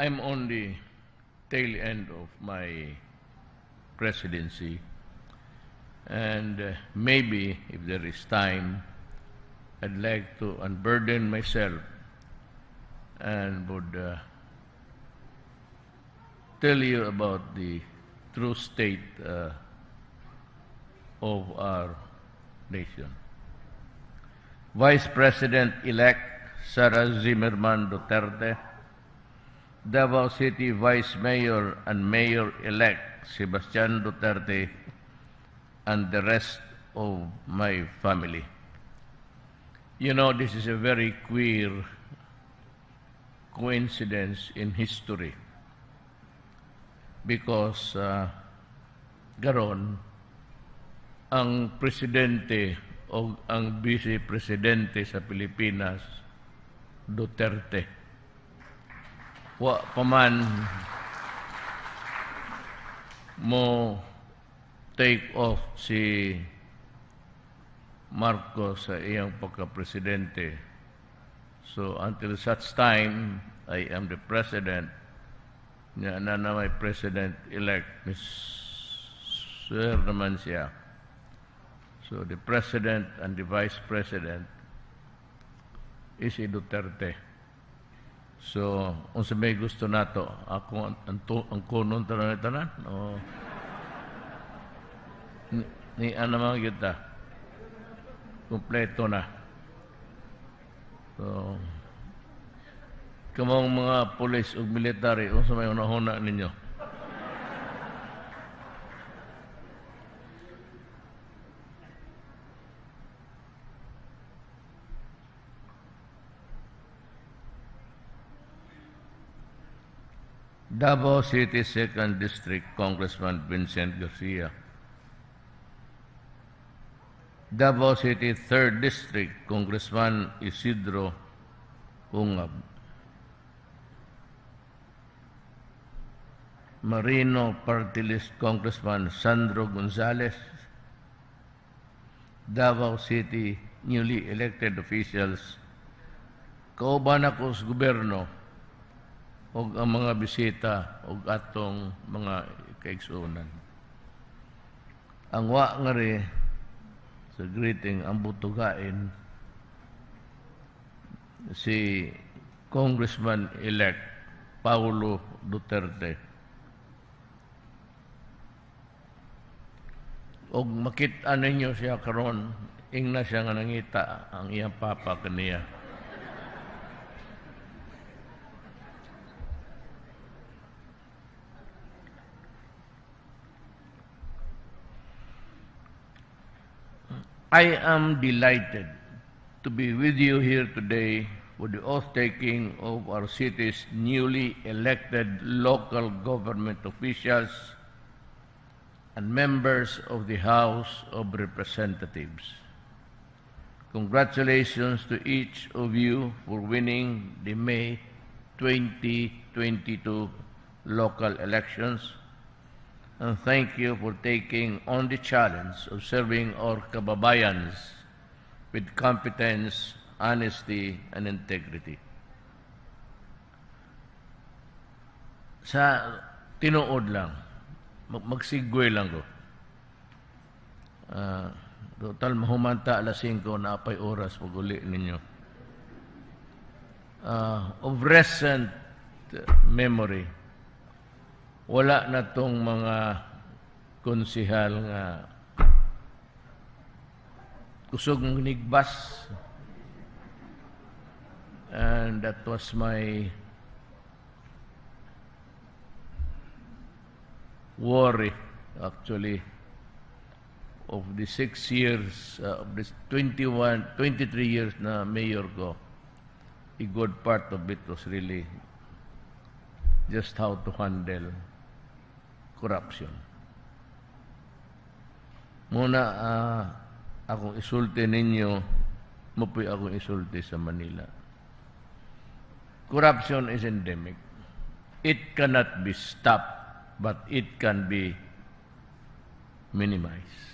I'm on the tail end of my presidency, and maybe if there is time, I'd like to unburden myself and would tell you about the true state of our nation. Vice President-elect Sara Zimmerman Duterte, Davao City Vice Mayor and Mayor-elect Sebastian Duterte, and the rest of my family. You know, this is a very queer coincidence in history because garon ang presidente o ang vice-presidente sa Pilipinas, Duterte. Wa paman mo take off si Marcos sa iyang pagka-presidente. So until such time, I am the president, na may president-elect, Sir naman siya. So the president and the vice president is si Duterte. So, kung sa may gusto nato, ako ang kunon tanan o ni ano mga kita, kompleto na. So, kamong mga pulis o military, kung sa may unahuna ninyo. Davao City 2nd District Congressman Vincent Garcia. Davao City 3rd District Congressman Isidro Ungab. Marino Party List Congressman Sandro Gonzales. Davao City newly elected officials. Kauban ako sa gobyerno o ang mga bisita o atong mga kaigsuunan. Ang wa nga rin sa greeting ang butugain si Congressman-elect Pangulo Duterte. Og makita ninyo siya karon, ingna siya nga nangita ang iyang papa kaniya. I am delighted to be with you here today for the oath-taking of our city's newly elected local government officials and members of the House of Representatives. Congratulations to each of you for winning the May 2022 local elections, and thank you for taking on the challenge of serving our kababayans with competence, honesty, and integrity. Sa tinuod lang, magsigway lang ko. Total mahumanta alas 5 na apay oras pag-uli ninyo. Of recent memory, wala na tong mga konsihal nga kusog ng nigbas, and that was my worry actually of the 6 years of this 23 years na mayor ko. A good part of it was really just how to handle corruption. Muna akong isulti ninyo, mapoy akong isulti sa Manila. Corruption is endemic. It cannot be stopped, but it can be minimized.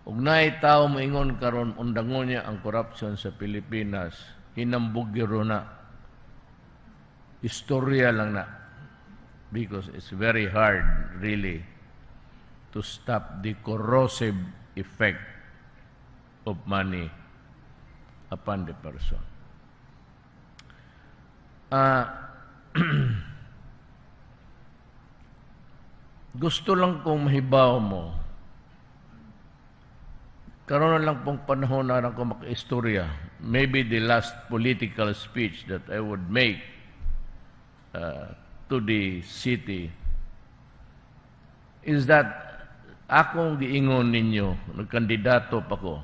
Ug naay tao moingon karon undangon niya ang corruption sa Pilipinas, hinambog gyud na istorya lang na. Because it's very hard, really, to stop the corrosive effect of money upon the person. Gusto lang kong mahibaw mo, karoon na lang pong panahon na ako maka-istorya, maybe the last political speech that I would make to the city is that akong giingon ninyo, nagkandidato pa ko,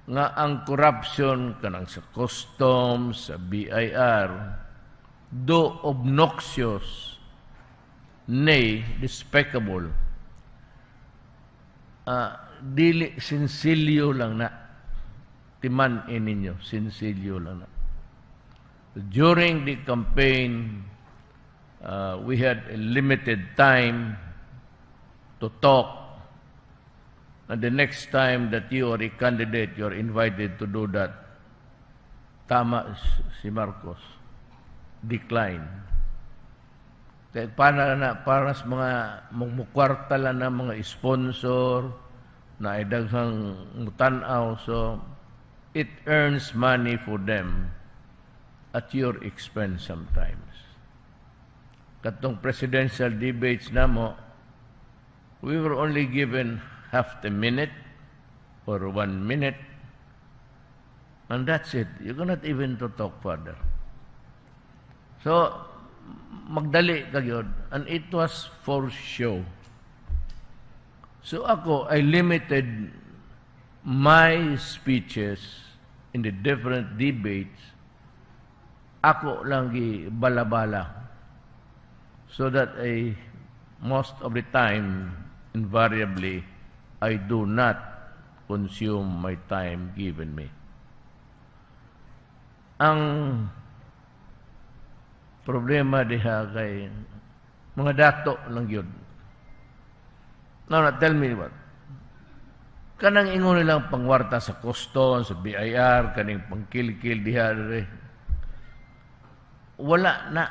nga ang corruption kanang sa customs, sa BIR, do obnoxious, nay, despicable, dili sinsilyo lang na, timan ninyo, sinsilyo lang na. During the campaign, we had a limited time to talk. And the next time that you are a candidate, you are invited to do that. Tama si Marcos. Decline. Para sa mga mukwarta lang na mga sponsor na idaghang mutanaw. So, it earns money for them at your expense sometimes. Katong presidential debates namo, we were only given half a minute or 1 minute, and that's it. You cannot even to talk further. So, magdali kagyod, and it was for show. So ako, I limited my speeches in the different debates. Ako lang bala-bala, so that most of the time, invariably, I do not consume my time given me. Ang problema diha kay mga dato lang yun. Now, tell me what. Kanang ingon nilang pangwarta sa customs, sa BIR, kaning pangkil-kil diha. Wala na.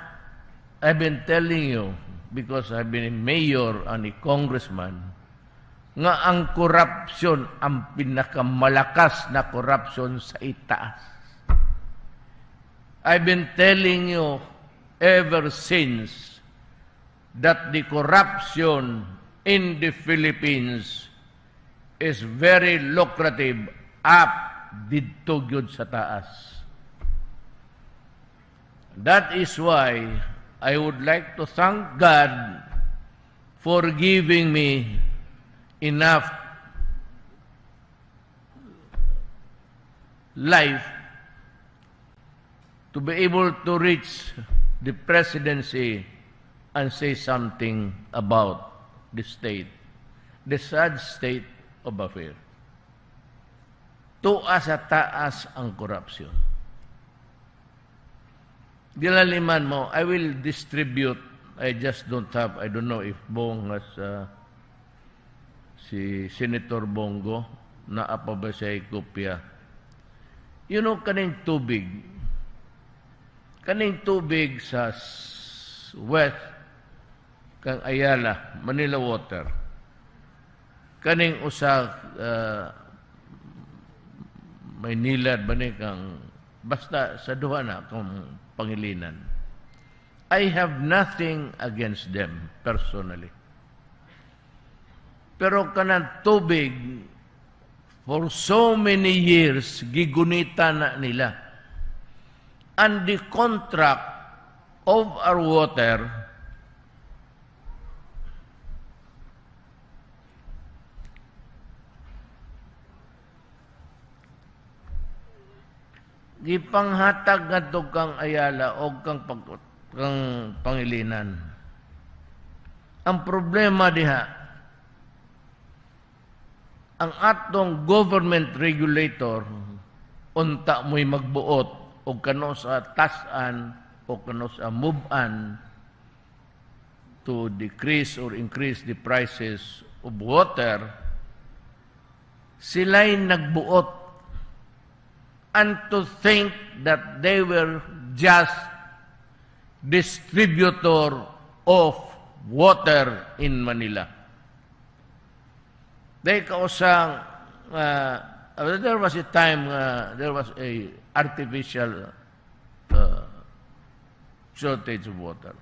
I've been telling you, because I've been a mayor and a congressman, nga ang korupsyon, ang pinakamalakas na korupsyon sa itaas. I've been telling you ever since that the corruption in the Philippines is very lucrative up dito gyud sa taas. That is why I would like to thank God for giving me enough life to be able to reach the presidency and say something about the state, the sad state of affairs. Tuas sa taas ang korupsyon. Dilaliman mo, I will distribute. I just don't have, I don't know if Bong has, si Senator Bongo, na apa ba siya kopya. You know, kaning tubig sa west, kang Ayala, Manila Water, kaning usa Maynila, bani kang, basta sa duha na, kung Pangilinan. I have nothing against them personally. Pero kanang tubig, for so many years, gigunita na nila. And the contract of our water gipanghatag ngadto kang Ayala o kang Pangilinan. Ang problema diha, ang atong government regulator unta mo'y magbuot o kano sa tasan o kano sa move-an to decrease or increase the prices of water, sila'y nagbuot, and to think that they were just distributor of water in Manila. There was a time there was a artificial shortage of water.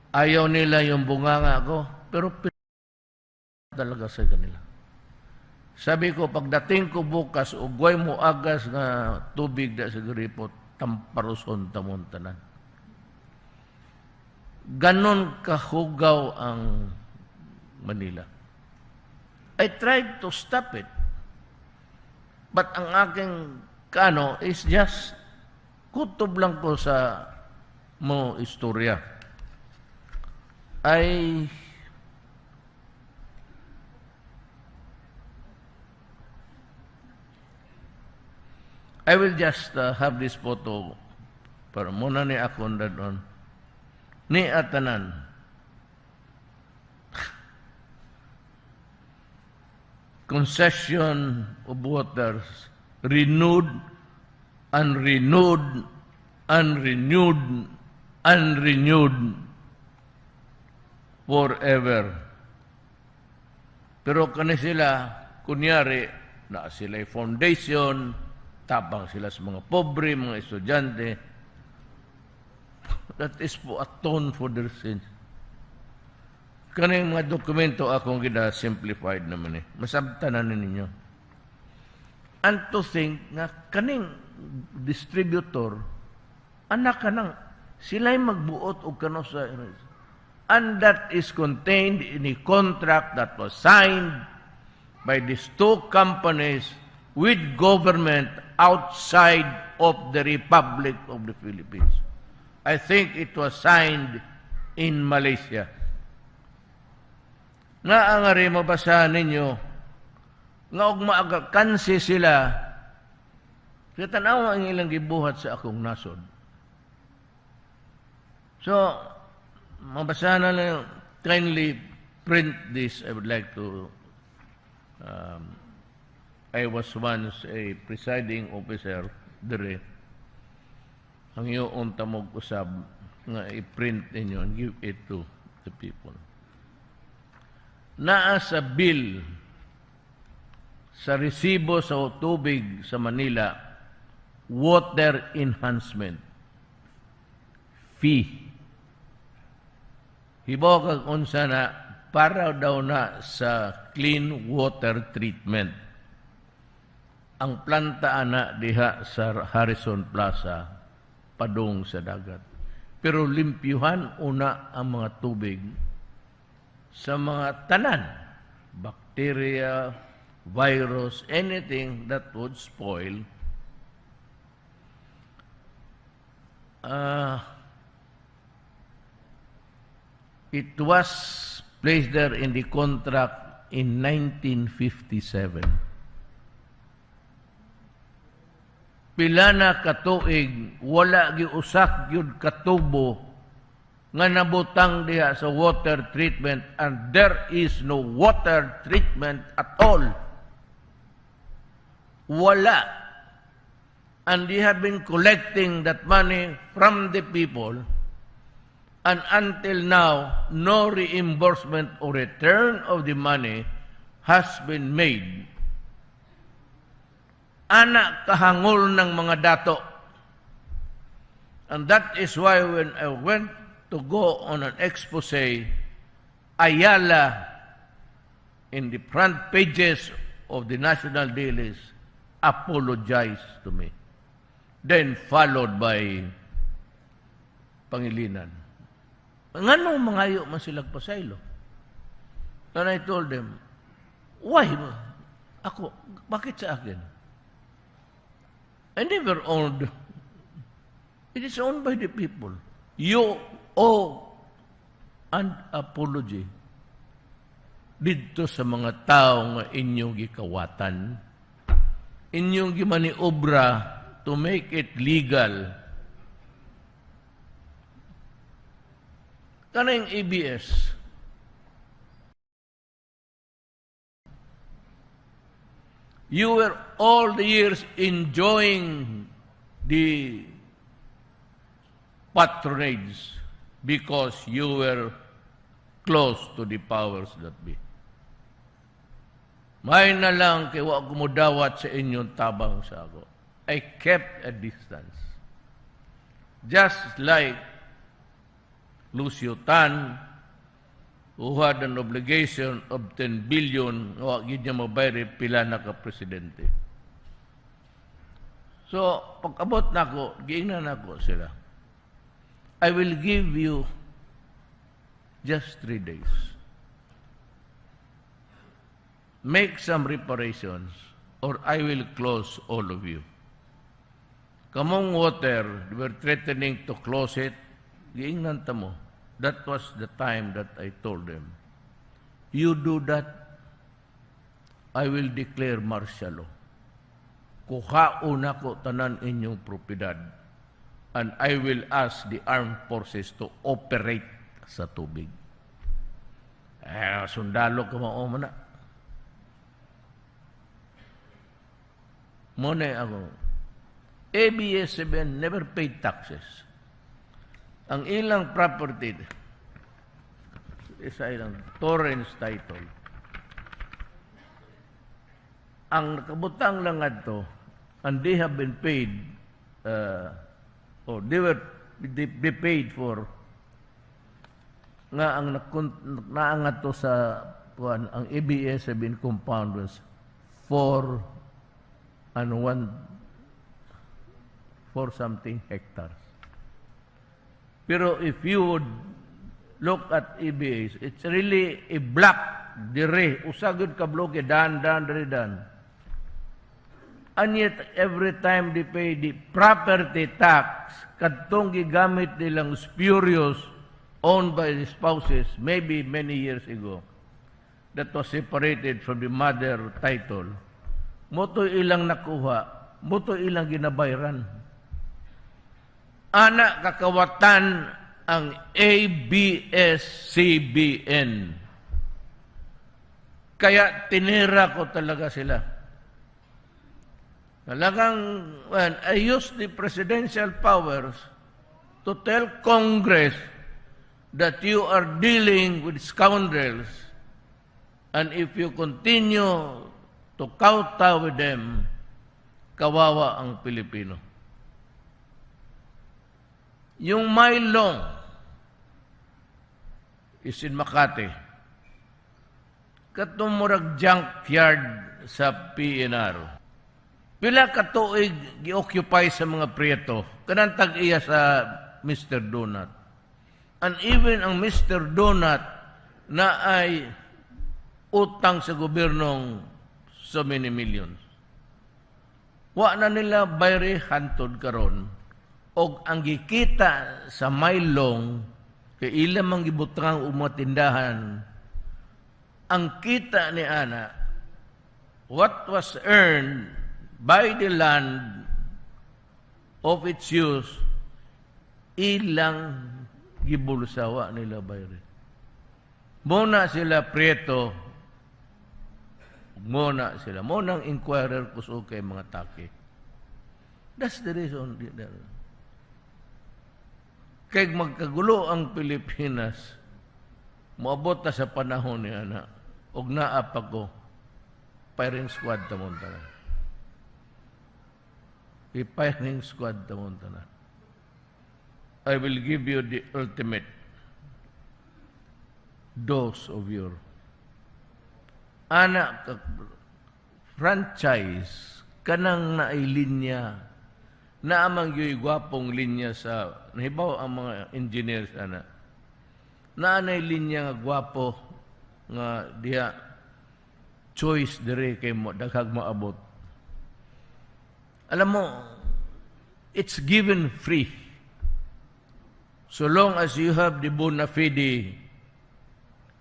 Ayaw nila yung bunganga ko, pero talaga sa kanila. Sabi ko, pagdating ko bukas, ugway mo agas nga tubig da sa gripot, tamparuson tamuntanan. Ganon kahugaw ang Manila. I tried to stop it. But ang aking is just kutob lang ko sa mo istorya. I will just have this photo para muna ni ako doon. Ni atanan. Concession of waters renewed and renewed and renewed and renewed forever. Pero kani sila, kunyari, na sila foundation, tapang sila sa mga pobre, mga estudyante. That is to atone for their sins. Kaning mga dokumento akong gina-simplified naman eh. Masabtanan ninyo. And to think nga kaning distributor, anak ka nang sila'y magbuot o kano sa... And that is contained in a contract that was signed by these two companies with government outside of the Republic of the Philippines. I think it was signed in Malaysia. Nga ang ari mabasahan ninyo, nga og maagakansi sila, sa tanaw ang ilang gibuhat sa akong nasod. So, mabasahan na lang, kindly print this. I would like to, I was once a presiding officer dire. Ang iyoon tamog usab nga i-print ninyo and give it to the people. Naa sa bill sa resibo sa tubig sa Manila, water enhancement fee. Hibaw kag unsa na para daw na sa clean water treatment. Ang planta ana diha sa Harrison Plaza padung sa dagat. Pero limpyuhan una ang mga tubig sa mga tanan, bacteria, virus, anything that would spoil. It was placed there in the contract in 1957. Pila na katuig, wala giusak yun katubo nga nabutang diha sa water treatment, and there is no water treatment at all. Wala. And they have been collecting that money from the people, and until now, no reimbursement or return of the money has been made. Anak kahangol ng mga dato. And that is why when I went to go on an expose, Ayala, in the front pages of the national dailies, apologized to me. Then followed by Pangilinan. Ngano mangayo man silang pasaylo? And I told them, why? Ako, bakit sa akin? I never owned. It is owned by the people. You owe an apology dito sa mga tao nga inyong gikawatan, inyong gimaniobra to make it legal. Kanang ABS, you were all the years enjoying the patronage because you were close to the powers that be. May na lang kay wa kumudawat sa inyong tabang sa ako. I kept a distance. Just like Lucio Tan, who had an obligation of 10 billion, wa gid niya mabayri pila na ka presidente. So, pag-abot na ako, giingnan ako sila. I will give you just 3 days. Make some reparations or I will close all of you. Kamong water, they were threatening to close it. Giingnan ta mo. That was the time that I told them, you do that, I will declare martial law. Kuhaon ako tanan inyong propiedad and I will ask the armed forces to operate sa tubig. Sundalo ka mao man na. Muna ako. ABS-CBN never paid taxes. Ang ilang property, isa ilang torrents title. Ang nakabutang lang ato, and they have been paid, or they paid for, nga ang naangat to sa, ang ABS-CBN compound was 4 something hectares. Pero if you would look at ABS, it's really a black dire. Usagod ka bloke, dan. And yet, every time they pay the property tax, kadtong gigamit nilang spurious owned by the spouses, maybe many years ago, that was separated from the mother title, moto ilang nakuha, moto ilang ginabayran. Anak kakawatan ang ABS-CBN. Kaya tinira ko talaga sila. Talagang, when I use the presidential powers to tell Congress that you are dealing with scoundrels, and if you continue to kowtow with them, kawawa ang Pilipino. Yung Maylong is in Makati. Katumurag junkyard sa PNR. Pila katuig gi-occupy sa mga Prieto. Kanang tag-iya sa Mr. Donut. And even ang Mr. Donut na ay utang sa gobyernong so many millions. Wa na nila bayri hantod karon. Og ang gikita sa Maylong, kay ilang mang gibutang umatindahan, ang kita ni Ana, what was earned by the land of its use, ilang gibulsawa nila bayri. Muna sila Prieto, muna sila. Munang inquirer kuso kay mga take. That's the reason. Kaya magkagulo ang Pilipinas, moabot na sa panahon ni Ana, og naapa ko, firing squad tamon tanan. I-firing squad tamon tanan. I will give you the ultimate dose of your Ana, franchise, kanang nailinya, na amang yo'y gwapong linya sa, nahibaw ang mga engineers, ana. Na anay linya nga gwapo, nga diha, choice dire kay mo, daghag maabot. Alam mo, it's given free. So long as you have the bona fide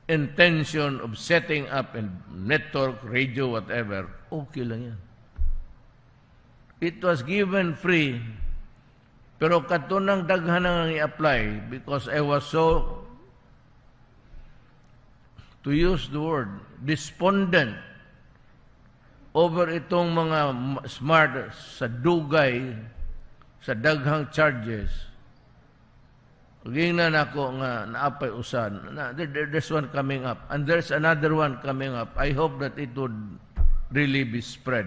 intention of setting up a network, radio, whatever, okay lang yan. It was given free, pero katunang daghan ang i-apply because I was so, to use the word, despondent over itong mga smart sa dugay, sa daghang charges. Gingnan ako nga naapay usan. There's one coming up. And there's another one coming up. I hope that it would really be spread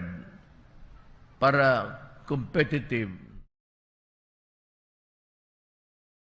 para competitive